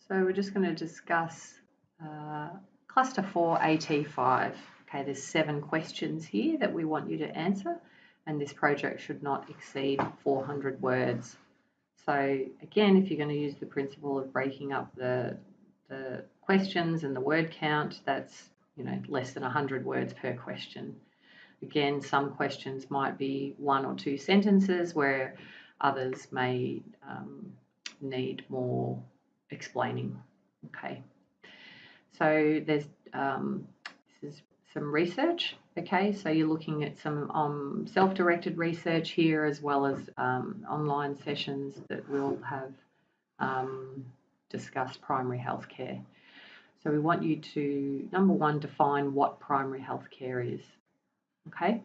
So we're just going to discuss Cluster 4 AT5. Okay, there's 7 questions here that we want you to answer, and this project should not exceed 400 words. So again, if you're going to use the principle of breaking up the questions and the word count, that's less than 100 words per question. Again, some questions might be 1 or 2 sentences, where others may need more explaining. Okay, so there's this is some research. Okay, so you're looking at some self-directed research here, as well as online sessions that will have discussed primary health care. So we want you to, number 1, define what primary health care is. Okay,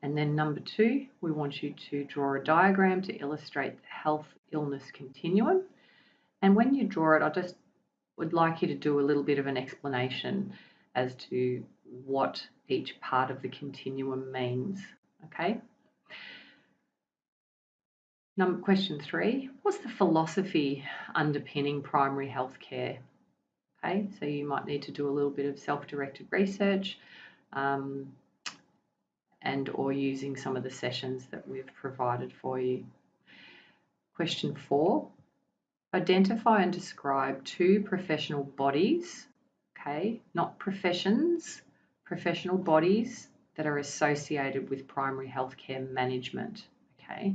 and then number 2, we want you to draw a diagram to illustrate the health illness continuum. And when you draw it, I just would like you to do a little bit of an explanation as to what each part of the continuum means. Okay. Question 3, what's the philosophy underpinning primary health care? Okay, so you might need to do a little bit of self-directed research and or using some of the sessions that we've provided for you. Question 4, identify and describe 2 professional bodies, okay, not professions, professional bodies that are associated with primary healthcare management. Okay,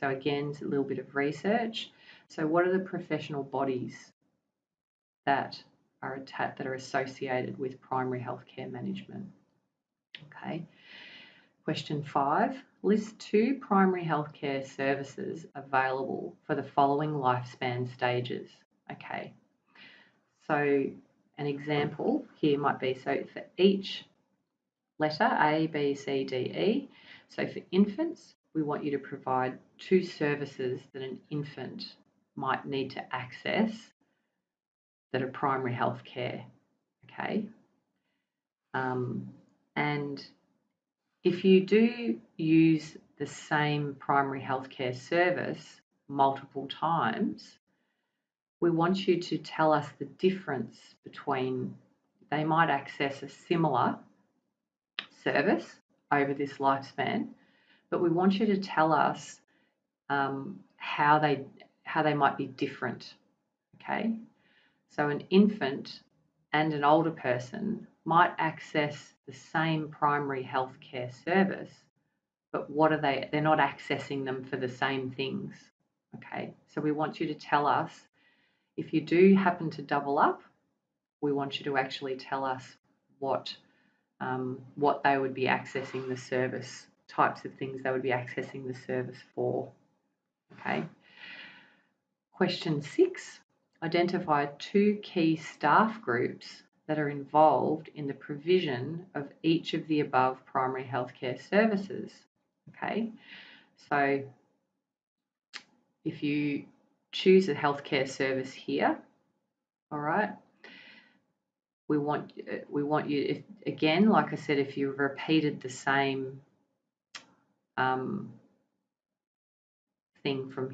so again, it's a little bit of research. So what are the professional bodies that are associated with primary healthcare management? Okay. Question 5, list 2 primary healthcare services available for the following lifespan stages. Okay, so an example here might be, so for each letter A, B, C, D, E, so for infants, we want you to provide 2 services that an infant might need to access that are primary healthcare. Okay, and if you do use the same primary healthcare service multiple times, we want you to tell us the difference between, they might access a similar service over this lifespan, but we want you to tell us how they might be different. Okay, so an infant and an older person might access the same primary healthcare service, but what are they? They're not accessing them for the same things. Okay, so we want you to tell us, if you do happen to double up, we want you to actually tell us what they would be accessing the service, types of things they would be accessing the service for. Okay. Question 6, identify 2 key staff groups that are involved in the provision of each of the above primary healthcare services. Okay, so if you choose a healthcare service here, all right, we want you, again, like I said, if you've repeated the same thing from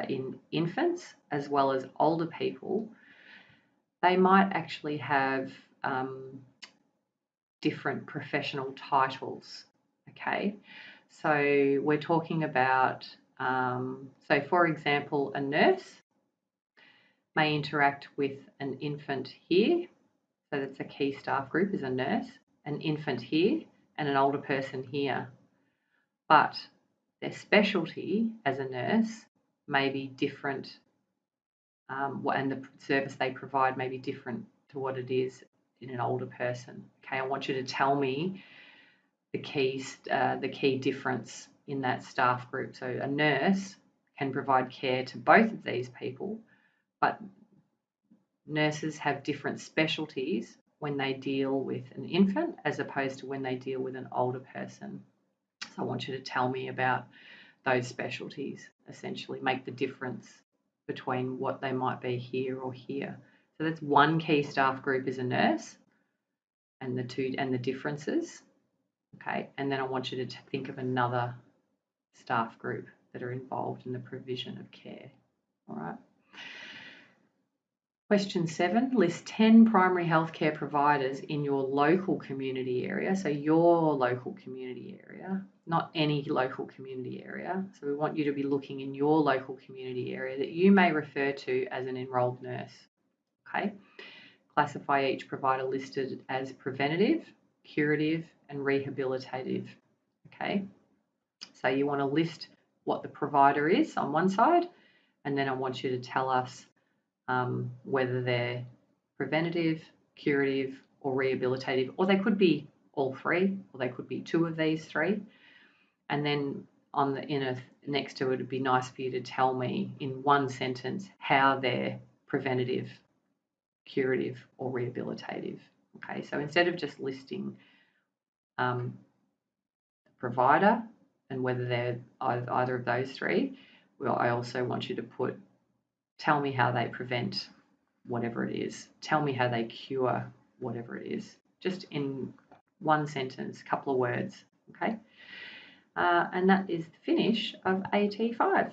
in infants as well as older people, they might actually have different professional titles. Okay, so we're talking about, so for example, a nurse may interact with an infant here, so that's a key staff group, is a nurse, an infant here, and an older person here. But their specialty as a nurse may be different, and the service they provide may be different to what it is in an older person. Okay, I want you to tell me the key difference in that staff group. So a nurse can provide care to both of these people, but nurses have different specialties when they deal with an infant as opposed to when they deal with an older person. So I want you to tell me about those specialties, essentially make the difference between what they might be here or here. So that's one key staff group is a nurse, and the differences. Okay, and then I want you to think of another staff group that are involved in the provision of care. All right. Question 7, list 10 primary healthcare providers in your local community area. So your local community area, not any local community area. So we want you to be looking in your local community area that you may refer to as an enrolled nurse. Okay. Classify each provider listed as preventative, curative, and rehabilitative. Okay. So you want to list what the provider is on one side, and then I want you to tell us whether they're preventative, curative, or rehabilitative, or they could be all three, or they could be two of these three. And then on the next to it, it'd be nice for you to tell me in one sentence how they're preventative, curative, or rehabilitative. Okay, so instead of just listing provider and whether they're either of those three, well, I also want you to tell me how they prevent whatever it is. Tell me how they cure whatever it is. Just in one sentence, couple of words, okay? And that is the finish of AT5.